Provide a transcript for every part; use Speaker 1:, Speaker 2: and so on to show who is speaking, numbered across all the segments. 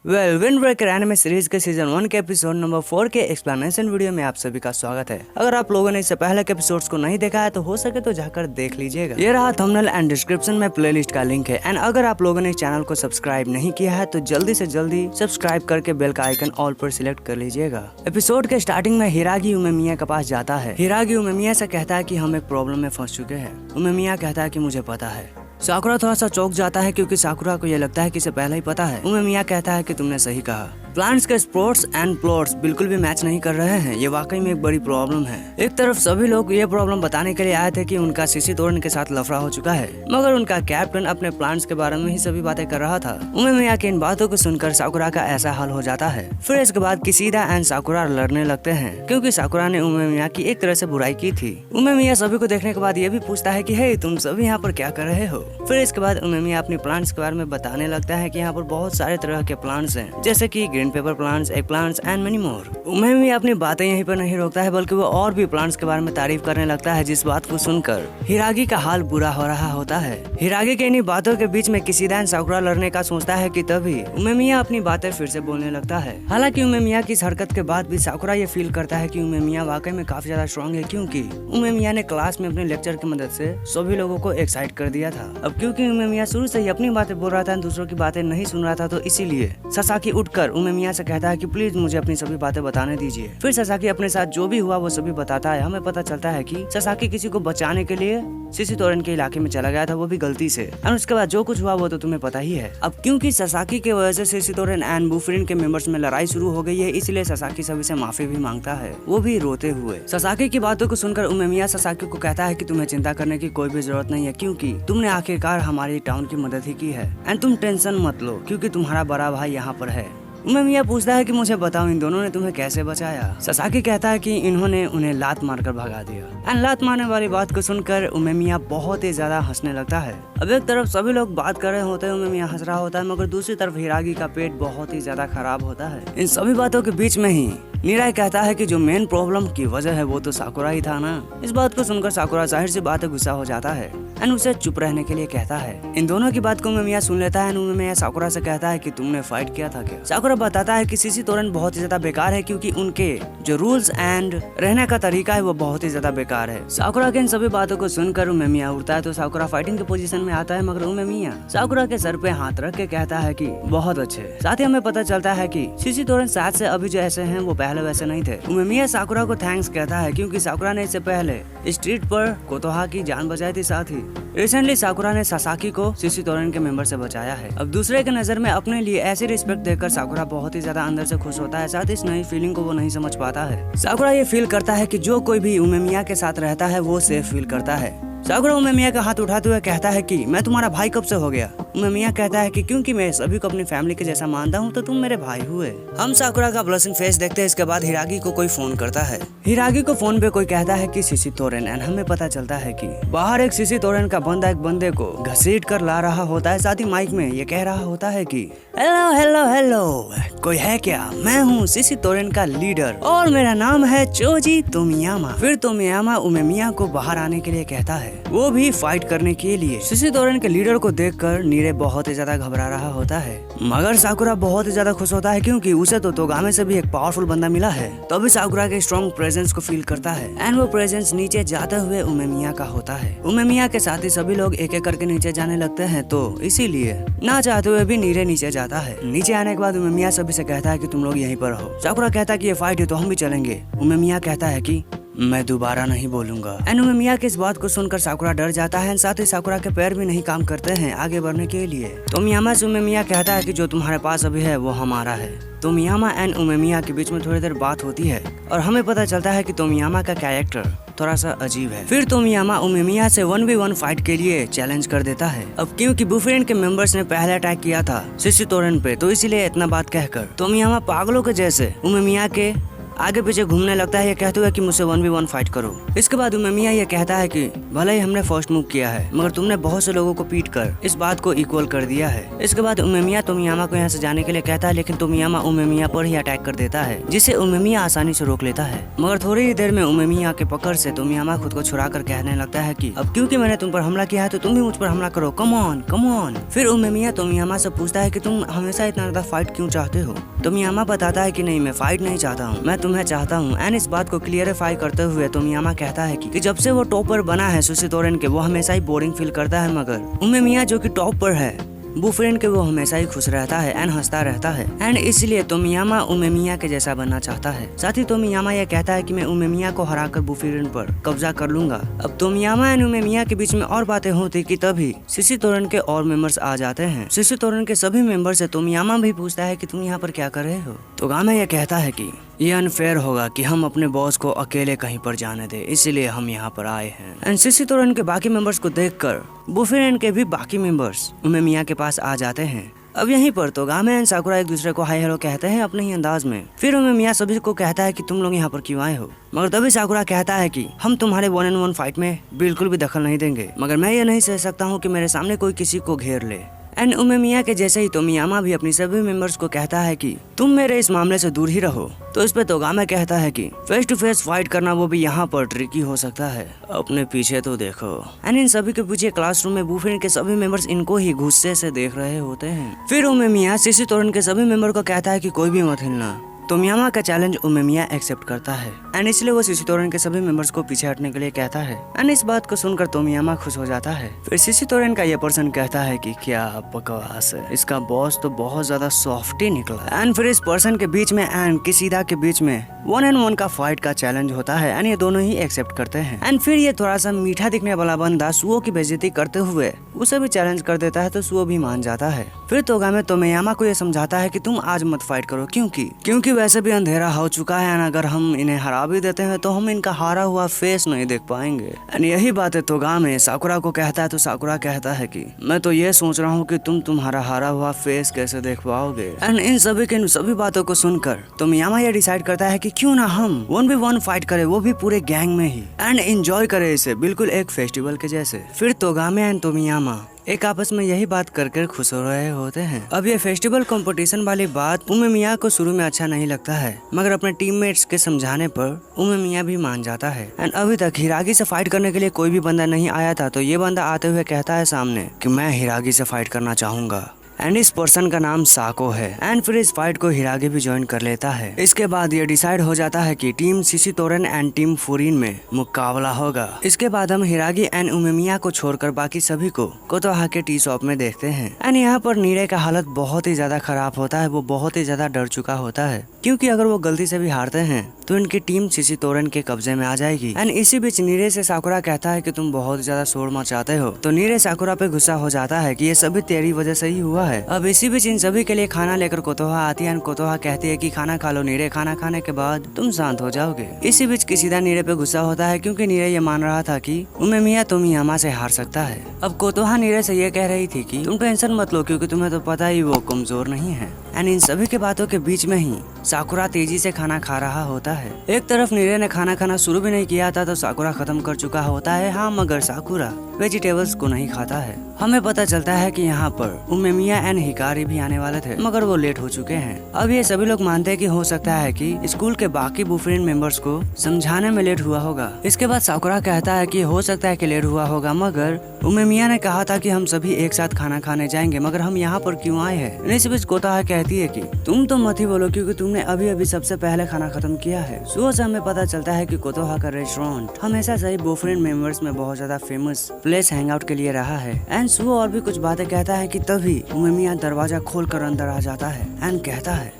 Speaker 1: Wind breaker anime series के season 1 के episode number 4 के एक्सप्लेनेशन वीडियो में आप सभी का स्वागत है। अगर आप लोगों ने इससे पहले के एपिसोड्स को नहीं देखा है तो हो सके तो जाकर देख लीजिएगा। ये रहा थंबनेल एंड डिस्क्रिप्शन में प्लेलिस्ट का लिंक है। एंड अगर आप लोगों ने चैनल को सब्सक्राइब नहीं किया है तो जल्दी से जल्दी सब्सक्राइब करके बेल का आइकन ऑल पर सिलेक्ट कर लीजिएगा। एपिसोड के स्टार्टिंग में हिरागी उमेमिया के पास जाता है। हिरागी उमेमिया से कहता है कि हम एक प्रॉब्लम में फंस चुके हैं। उमेमिया कहता है कि मुझे पता है। साकुरा थोड़ा सा चौंक जाता है क्योंकि साकुरा को यह लगता है कि इसे पहले ही पता है। उमेमिया कहता है कि तुमने सही कहा, प्लांट्स के स्पोर्ट्स एंड प्लॉट्स बिल्कुल भी मैच नहीं कर रहे हैं। ये वाकई में एक बड़ी प्रॉब्लम है। एक तरफ सभी लोग ये प्रॉब्लम बताने के लिए आए थे कि उनका सीसी तोरन के साथ लफड़ा हो चुका है, मगर उनका कैप्टन अपने प्लांट्स के बारे में ही सभी बातें कर रहा था। उमेमिया की इन बातों को सुनकर साकुरा का ऐसा हाल हो जाता है। फिर इसके बाद किसीदा एंड साकुरा लड़ने लगते हैं क्योंकि साकुरा ने उमेमिया की एक तरह से बुराई की थी। उमेमिया सभी को देखने के बाद ये भी पूछता है कि हे तुम सभी यहाँ पर क्या कर रहे हो। फिर इसके बाद उमेमिया अपनी प्लांट्स के बारे में बताने लगता है कि यहाँ पर बहुत सारे तरह के प्लांट्स हैं, जैसे कि green pepper plants, egg plants and many more. उमेमिया अपनी बातें यहीं पर नहीं रोकता है बल्कि वो और भी प्लांट्स के बारे में तारीफ करने लगता है, जिस बात को सुनकर हिरागी का हाल बुरा हो रहा होता है। हिरागी के इन्हीं बातों के बीच में किसीदा एंड साकुरा लड़ने का सोचता है कि तभी उमेमिया अपनी बातें फिर से बोलने लगता है। हालांकि उमेमिया की इस हरकत के बाद भी साकुरा ये फील करता है कि उमेमिया वाकई में काफी ज्यादा स्ट्रॉन्ग है, क्योंकि उमेमिया ने क्लास में अपने लेक्चर की मदद से सभी लोगों को एक्साइट कर दिया था। अब क्योंकि उमेमिया शुरू से ही अपनी बातें बोल रहा था, दूसरों की बातें नहीं सुन रहा था, तो इसीलिए ससाकी उठकर उमेमिया से कहता है कि प्लीज मुझे अपनी सभी बातें बताने दीजिए। फिर ससाकी अपने साथ जो भी हुआ वो सभी बताता है। हमें पता चलता है कि ससाकी किसी को बचाने के लिए सीसी तोरन के इलाके में चला गया था, वो भी गलती से, और उसके बाद जो कुछ हुआ वो तो तुम्हें पता ही है। अब क्योंकि ससाकी की वजह से सीसी तोरन एंड बुफरिन के मेंबर्स में लड़ाई शुरू हो गई है, इसलिए ससाकी सभी से माफी भी मांगता है, वो भी रोते हुए। ससाकी की बातों को सुनकर उमेमिया ससाकी को कहता है कि तुम्हें चिंता करने की कोई भी जरूरत नहीं है, क्योंकि तुमने आखिरकार हमारी टाउन की मदद ही की है। एंड तुम टेंशन मत लो क्योंकि तुम्हारा बड़ा भाई यहाँ पर है। उमेमिया पूछता है कि मुझे बताओ इन दोनों ने तुम्हें कैसे बचाया। ससाकी कहता है कि इन्होंने उन्हें लात मारकर भगा दिया। एंड लात मारने वाली बात को सुनकर उमेमिया बहुत ही ज्यादा हंसने लगता है। अब एक तरफ सभी लोग बात कर रहे होते हैं, उमेमिया हंस रहा होता है, मगर दूसरी तरफ हिरागी का पेट बहुत ही ज्यादा खराब होता है। इन सभी बातों के बीच में ही नीराई कहता है कि जो मेन प्रॉब्लम की वजह है वो तो साकुरा ही था ना। इस बात को सुनकर साकुरा जाहिर सी बात है गुस्सा हो जाता है एंड उसे चुप रहने के लिए कहता है। इन दोनों की बात को उमेमिया सुन लेता है। उमेमिया साकुरा से कहता है कि तुमने फाइट किया था क्या। साकुरा बताता है कि सीसी तोरन बहुत ही ज्यादा बेकार है, क्योंकि उनके जो रूल्स एंड रहने का तरीका है वो बहुत ही ज्यादा बेकार है। साकुरा के इन सभी बातों को सुनकर उमेमिया उठता है तो साकुरा फाइटिंग के पोजीशन में आता है, मगर उमेमिया साकुरा के सर पे हाथ रख के कहता है कि बहुत अच्छे। साथ ही हमें पता चलता है कि सीसी तोरन साथ से अभी जो ऐसे हैं वो पहले वैसे नहीं थे। उमेमिया साकुरा को थैंक्स कहता है क्योंकि साकुरा ने इससे पहले स्ट्रीट पर कोतोहा की जान बचाई थी। साथ ही रिसेंटली साकुरा ने ससाकी को सीसी तोरन के मेंबर से बचाया है। अब दूसरे के नजर में अपने लिए ऐसी रिस्पेक्ट देखकर साकुरा बहुत ही ज्यादा अंदर से खुश होता है। साथ ही इस नई फीलिंग को वो नहीं समझ पाता है। साकुरा ये फील करता है कि जो कोई भी उमेमिया के साथ रहता है वो सेफ फील करता है। साकुरा उमेमिया का हाथ उठाते हुए कहता है कि मैं तुम्हारा भाई कब से हो गया। उमेमिया कहता है कि क्योंकि मैं सभी को अपनी फैमिली के जैसा मानता हूँ तो तुम मेरे भाई हुए। हम साकुरा का ब्लशिंग फेस देखते हैं। इसके बाद हिरागी को कोई फोन करता है। हिरागी को फोन पे कोई कहता है कि सीसी तोरन, एंड हमें पता चलता है कि बाहर एक सीसी तोरन का बंदा एक बंदे को घसीट कर ला रहा होता है। साथ ही माइक में ये कह रहा होता है कि हेलो हेलो हेलो, कोई है क्या? मैं हूँ सीसी तोरन का लीडर और मेरा नाम है चोजी तोमियामा। फिर तोमियामा उमेमिया को बाहर आने के लिए कहता है, वो भी फाइट करने के लिए। सीसी तोरन के लीडर को देखकर नीरे बहुत ही ज्यादा घबरा रहा होता है, मगर साकुरा बहुत ही ज्यादा खुश होता है क्योंकि उसे तो तोगामे से भी एक पावरफुल बंदा मिला है। तो अभी साकुरा के स्ट्रॉन्ग प्रेजेंस को फील करता है एंड वो प्रेजेंस नीचे जाते हुए उमेमिया का होता है। उमेमिया के साथ ही सभी लोग एक एक करके नीचे जाने लगते हैं, तो इसीलिए ना चाहते हुए भी नीरे नीचे जाता है। नीचे आने के बाद उमेमिया सभी से कहता है कि तुम लोग यहीं पर हो। साकुरा कहता है कि ये फाइट है तो हम भी चलेंगे। उमेमिया कहता है कि मैं दोबारा नहीं बोलूंगा। एंड उमेमिया की इस बात को सुनकर साकुरा डर जाता है। साथ ही साकुरा के पैर भी नहीं काम करते हैं आगे बढ़ने के लिए। तोमियामा से उमेमिया कहता है कि जो तुम्हारे पास अभी है वो हमारा है। तोमियामा एंड उमेमिया के बीच में थोड़ी देर बात होती है और हमें पता चलता है कि तोमियामा का कैरेक्टर थोड़ा सा अजीब है। फिर तोमियामा उमेमिया से 1v1 फाइट के लिए चैलेंज कर देता है। अब क्योंकि बुफरेन के मेंबर्स ने पहले अटैक किया था सीसी तोरन पे, तो इसीलिए इतना बात कहकर तोमियामा पागलों के जैसे उमेमिया के आगे पीछे घूमने लगता है, ये कहते हुए कि मुझसे 1v1 फाइट करो। इसके बाद उमेमिया ये कहता है कि भले ही हमने फर्स्ट मूव किया है मगर तुमने बहुत से लोगों को पीट कर इस बात को इक्वल कर दिया है। इसके बाद उमेमिया तोमियामा को यहाँ से जाने के लिए कहता है, लेकिन तोमियामा उमेमिया पर ही अटैक कर देता है, जिसे उमेमिया आसानी से रोक लेता है। मगर थोड़ी ही देर में उमेमिया के पकड़ से तोमियामा खुद को छुड़ा कर कहने लगता है कि अब क्योंकि मैंने तुम पर हमला किया है तो तुम भी मुझ पर हमला करो, कम ऑन कम ऑन। फिर उमेमिया तोमियामा से पूछता है कि तुम हमेशा इतना ज्यादा फाइट क्यों चाहते हो। तोमियामा बताता है कि नहीं, मैं फाइट नहीं चाहता हूँ, मैं तुम्हें चाहता हूँ। एंड इस बात को क्लियरिफाई करते हुए तोमियामा कहता है कि जब से वो टॉपर बना है सुशी तोरेन के, वो हमेशा ही बोरिंग फील करता है, मगर उमेमिया जो कि टॉप पर है बूफरेन के वो हमेशा ही खुश रहता है एंड हंसता रहता है। एंड इसलिए तोमियामा उमेमिया के जैसा बनना चाहता है। साथ ही तोमियामा यह कहता है कि मैं उमेमिया को हराकर बूफरेन पर कब्जा कर लूंगा। अब तोमियामा एंड उमेमिया के बीच में और बातें होती कि तभी सुशी तोरेन के और मेंबर्स आ जाते हैं। सुशी तोरेन के सभी मेंबर से तोमियामा भी पूछता है कि तुम यहाँ पर क्या कर रहे हो। तोगामे यह कहता है कि ये अनफेयर होगा कि हम अपने बॉस को अकेले कहीं पर जाने दे, इसलिए हम यहाँ पर आए हैं। एंड सुशी तोरेन के बाकी मेंबर्स को देखकर बूफरेन के भी बाकी मेंबर्स उमेमिया के पास आ जाते हैं। अब यहीं पर तोगामे एंड साकुरा एक दूसरे को हाय हेलो कहते हैं अपने ही अंदाज में। फिर उमेमिया सभी को कहता है कि तुम लोग यहाँ पर क्यों आए हो, मगर तभी साकुरा कहता है कि हम तुम्हारे 1-on-1 फाइट में बिल्कुल भी दखल नहीं देंगे, मगर मैं ये नहीं सह सकता हूँ कि मेरे सामने कोई किसी को घेर ले। एंड उमेमिया के जैसे ही तोमियामा भी अपनी सभी मेंबर्स को कहता है कि तुम मेरे इस मामले से दूर ही रहो। तो इस पे तोगामे कहता है कि फेस टू फेस फाइट करना वो भी यहाँ पर ट्रिकी हो सकता है, अपने पीछे तो देखो। एंड इन सभी के पीछे क्लासरूम में बूफरेन के सभी मेंबर्स इनको ही गुस्से से देख रहे होते हैं। फिर उमेमिया सुशी तोरेन के सभी मेंबर को कहता है कि कोई भी मत हिलना। तोमियामा का चैलेंज उमेमिया एक्सेप्ट करता है एंड इसलिए वो सुशी तोरेन के सभी मेंबर्स को पीछे हटने के लिए कहता है। एंड इस बात को सुनकर तोमियामा खुश हो जाता है। फिर सुशी तोरेन का ये पर्सन कहता है कि क्या बकवास है, इसका बॉस तो बहुत ज्यादा सॉफ्टी निकला। एंड फिर इस पर्सन के बीच में एंड किसीदा के बीच में 1-on-1 का फाइट का चैलेंज होता है एंड ये दोनों ही एक्सेप्ट करते हैं। एंड फिर ये थोड़ा सा मीठा दिखने वाला बंदा सुओ की बेइज्जती करते हुए उसे भी चैलेंज कर देता है, तो सुओ भी मान जाता है। फिर तोगामे तोमियामा को ये समझाता है कि तुम आज मत फाइट करो, क्योंकि वैसे भी अंधेरा हो चुका है एंड अगर हम इन्हें हरा भी देते हैं तो हम इनका हारा हुआ फेस नहीं देख पाएंगे। एंड यही बातें तोगामे साकुरा को कहता है, तो साकुरा कहता है कि मैं तो ये सोच रहा हूँ कि तुम तुम्हारा हारा हुआ फेस कैसे देख पाओगे। एंड इन सभी बातों को सुनकर तोमियामा ये डिसाइड करता है कि क्यों ना हम 1v1 फाइट करें, वो भी पूरे गैंग में ही, एंड एंजॉय करें इसे बिल्कुल एक फेस्टिवल के जैसे। फिर तोगामे एंड तोमियामा एक आपस में यही बात कर खुश हो रहे होते हैं। अब ये फेस्टिवल कंपटीशन वाली बात उमेमिया को शुरू में अच्छा नहीं लगता है, मगर अपने टीममेट्स के समझाने पर उमेमिया भी मान जाता है। एंड अभी तक हिरागी से फाइट करने के लिए कोई भी बंदा नहीं आया था, तो ये बंदा आते हुए कहता है सामने कि मैं हिरागी से फाइट करना चाहूंगा। एंड इस पर्सन का नाम साको है। एंड फिर इस फाइट को हिरागी भी ज्वाइन कर लेता है। इसके बाद ये डिसाइड हो जाता है कि टीम सुशी तोरेन एंड टीम फुरिन में मुकाबला होगा। इसके बाद हम हिरागी एंड उमेमिया को छोड़कर बाकी सभी को कोतोहा के टी शॉप में देखते हैं। एंड यहाँ पर नीरे का हालत बहुत ही ज्यादा खराब होता है, वो बहुत ही ज्यादा डर चुका होता है, क्योंकि अगर वो गलती से भी हारते हैं तो इनकी टीम सुशी तोरेन के कब्जे में आ जाएगी। एंड इसी बीच नीरे से साकुरा कहता है कि तुम बहुत ज्यादा शोर मचाते हो, तो नीरे साकुरा पे गुस्सा हो जाता है कि ये सभी तेरी वजह से ही हुआ है। अब इसी बीच इन सभी के लिए खाना लेकर कोतोहा आती है। कोतोहा कहती है कि खाना खा लो नीरे, खाना खाने के बाद तुम शांत हो जाओगे। इसी बीच किसीदा नीरे पे गुस्सा होता है, क्योंकि नीरे ये मान रहा था कि उमेमिया तोमियामा से हार सकता है। अब कोतोहा नीरे से ये कह रही थी कि तुम टेंशन मत लो, क्योंकि तुम्हें तो पता ही वो कमजोर नहीं है। एंड इन सभी के बातों के बीच में ही साकुरा तेजी से खाना खा रहा होता है। एक तरफ नीरे ने खाना खाना शुरू भी नहीं किया था, तो साकुरा खत्म कर चुका होता है। हाँ, मगर साकुरा वेजिटेबल्स को नहीं खाता है। हमें पता चलता है कि यहाँ पर उमेमिया एंड हिकारी भी आने वाले थे, मगर वो लेट हो चुके हैं। अब ये सभी लोग मानते हैं कि हो सकता है कि स्कूल के बाकी बूफरेन मेंबर्स को समझाने में लेट हुआ होगा। इसके बाद साकुरा कहता है कि हो सकता है कि लेट हुआ होगा, मगर उमेमिया ने कहा था कि हम सभी एक साथ खाना खाने जाएंगे, मगर हम यहाँ पर क्यों आए हैं। इस बीच कोतोहा कहती है कि तुम तो मत ही बोलो, क्योंकि तुमने अभी अभी सबसे पहले खाना खत्म किया है। सुबह से हमें पता चलता है कि कोतोहा का रेस्टोरेंट हमेशा से ही बूफरेन मेंबर्स में बहुत ज्यादा फेमस प्लेस हैंग आउट के लिए रहा है। एंड सुबह और भी कुछ बातें कहता है कि तभी उमेमिया दरवाजा खोलकर अंदर आ जाता है एंड कहता है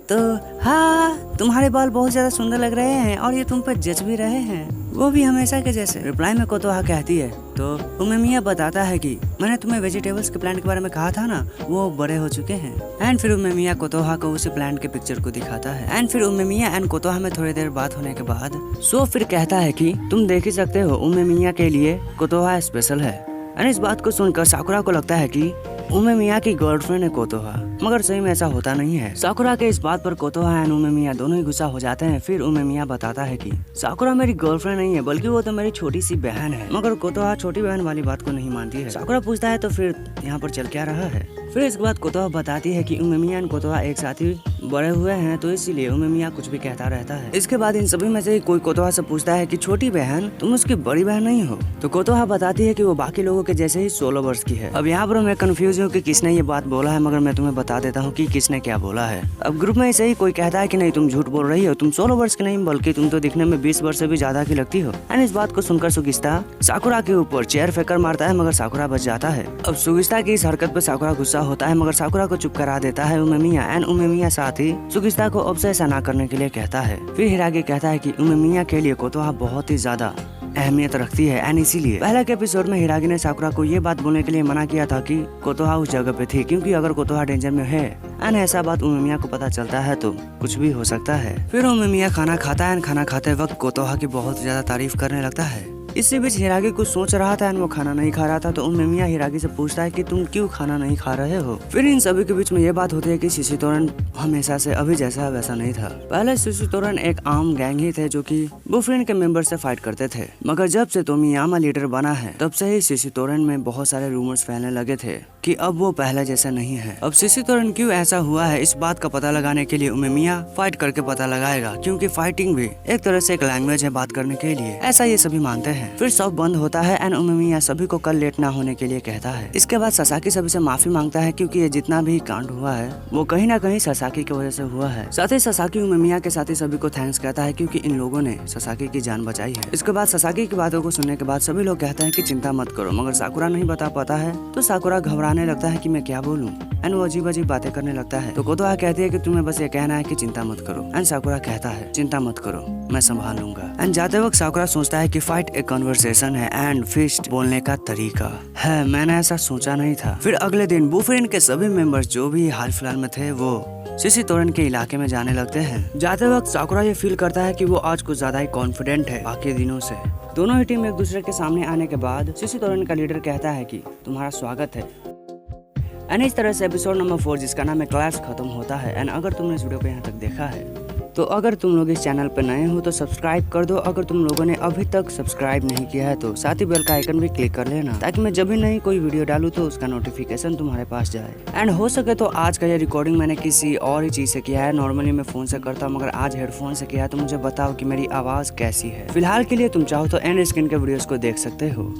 Speaker 1: तो हाँ, तुम्हारे बाल बहुत ज्यादा सुंदर लग रहे हैं और ये तुम पर जच भी रहे हैं, वो भी हमेशा के जैसे। रिप्लाई में कोतोहा कहती है, तो उमेमिया बताता है कि मैंने तुम्हें वेजिटेबल्स के प्लांट के बारे में कहा था ना, वो बड़े हो चुके हैं। एंड फिर उमेमिया कोतोहा को उसी प्लांट के पिक्चर को दिखाता है। एंड फिर उमेमिया एंड कोतोहा में थोड़ी देर बात होने के बाद सो फिर कहता है कि तुम देख ही सकते हो उमेमिया के लिए कोतोहा स्पेशल है। एंड इस बात को सुनकर साकुरा को लगता है कि उमेमिया की गर्लफ्रेंड है कोतोहा, मगर सही में ऐसा होता नहीं है। साकुरा के इस बात पर कोतोहा एंड उमेमिया दोनों ही गुस्सा हो जाते हैं। फिर उमेमिया बताता है कि साकुरा मेरी गर्लफ्रेंड नहीं है बल्कि वो तो मेरी छोटी सी बहन है। मगर कोतोहा छोटी बहन वाली बात को नहीं मानती है। साकुरा पूछता है तो फिर यहाँ पर चल क्या रहा है। फिर इसके बाद कोतोहा बताती है कि उमेमिया और कोतोहा एक साथ ही बड़े हुए हैं तो इसीलिए उमेमिया कुछ भी कहता रहता है। इसके बाद इन सभी में से कोई कोतोहा से पूछता है कि छोटी बहन तुम उसकी बड़ी बहन नहीं हो। तो कोतोहा बताती है कि वो बाकी लोगों के जैसे ही 16 वर्ष की है। अब यहाँ पर मैं कंफ्यूज हूँ कि किसने ये बात बोला है, मगर मैं तुम्हें बता देता हूँ कि किसने क्या बोला है। अब ग्रुप में ऐसे ही कोई कहता है कि नहीं तुम झूठ बोल रही हो, तुम 16 वर्ष की नहीं बल्कि तुम तो दिखने में 20 वर्ष से भी ज्यादा की लगती हो। एंड इस बात को सुनकर सुगिस्ता साकुरा के ऊपर चेयर फेंकर मारता है मगर साकुरा बच जाता है। अब सुगिस्ता की इस हरकत पर साकुरा गुस्सा होता है मगर साकुरा को चुप करा देता है उमेमिया। एंड उमेमिया साथ ही सुगिस्ता को अब से ऐसा ना करने के लिए कहता है। फिर हिरागी कहता है कि उमेमिया के लिए कोतोहा बहुत ही ज्यादा अहमियत रखती है एंड इसीलिए पहले के एपिसोड में हिरागी ने साकुरा को ये बात बोलने के लिए मना किया था कि कोतोहा उस जगह पे थी, क्योंकि अगर कोतोहा डेंजर में है एंड ऐसा बात उमेमिया को पता चलता है तो कुछ भी हो सकता है। फिर उमेमिया खाना खाता है एंड खाना खाते वक्त कोतोहा की बहुत ज्यादा तारीफ करने लगता है। इसी बीच हिरागी कुछ सोच रहा था एंड वो खाना नहीं खा रहा था। तो उमेमिया हिरागी से पूछता है कि तुम क्यों खाना नहीं खा रहे हो। फिर इन सभी के बीच में ये बात होती है कि शिशितोरन हमेशा से अभी जैसा वैसा नहीं था। पहले शिशितोरन एक आम गैंग ही थे जो कि बुफरेन के मेंबर से फाइट करते थे, मगर जब से तोमियामा लीडर बना है तब से ही शिशितोरन में बहुत सारे रूमर्स फैलने लगे थे कि अब वो पहले जैसा नहीं है। अब शिशितोरन क्यों ऐसा हुआ है इस बात का पता लगाने के लिए उमेमिया फाइट करके पता लगाएगा, क्योंकि फाइटिंग भी एक तरह से एक लैंग्वेज है बात करने के लिए, ऐसा ये सभी मानते हैं। फिर सब बंद होता है एंड उमेमिया सभी को कल लेट ना होने के लिए कहता है। इसके बाद ससाकी सभी से माफी मांगता है क्योंकि ये जितना भी कांड हुआ है वो कहीं ना कहीं ससाकी की वजह से हुआ है। साथ ही ससाकी उमेमिया के साथ ही सभी को थैंक्स कहता है क्योंकि इन लोगों ने ससाकी की जान बचाई है। इसके बाद ससाकी की बातों को सुनने के बाद सभी लोग कहते हैं कि चिंता मत करो, मगर साकुरा नहीं बता पाता है तो साकुरा घबराने लगता है कि मैं क्या बोलूं एंड वो अजीब अजीब बातें करने लगता है। तो कोतोहा कहती है कि तुम्हें बस ये कहना है कि चिंता मत करो एंड साकुरा कहता है चिंता मत करो मैं संभाल लूंगा। एंड जाते वक्त साकुरा सोचता है कि फाइट एक कन्वर्सेशन है एंड फिस्ट बोलने का तरीका है, मैंने ऐसा सोचा नहीं था। फिर अगले दिन बुफरेन के सभी मेंबर्स जो भी हाल फिलहाल में थे वो शिशितोरन के इलाके में जाने लगते हैं। जाते वक्त साकुरा ये फील करता है कि वो आज कुछ ज्यादा ही कॉन्फिडेंट है बाकी दिनों से। दोनों ही टीम एक दूसरे के सामने आने के बाद शिशितोरन का लीडर कहता है कि तुम्हारा स्वागत है। एंड इस तरह से एपिसोड नंबर 4 जिसका नाम है क्लास खत्म होता है। एंड अगर तुमने इस वीडियो को यहाँ तक देखा है तो अगर तुम लोग इस चैनल पर नए हो तो सब्सक्राइब कर दो। अगर तुम लोगों ने अभी तक सब्सक्राइब नहीं किया है तो साथ ही बेल का आइकन भी क्लिक कर लेना ताकि मैं जब भी नई कोई वीडियो डालूं तो उसका नोटिफिकेशन तुम्हारे पास जाए। एंड हो सके तो आज का ये रिकॉर्डिंग मैंने किसी और ही चीज से किया है। नॉर्मली मैं फोन से करता हूँ मगर आज हेडफोन से किया है, तो मुझे बताओ कि मेरी आवाज कैसी है। फिलहाल के लिए तुम चाहो तो एंड स्क्रीन के वीडियोस को देख सकते हो।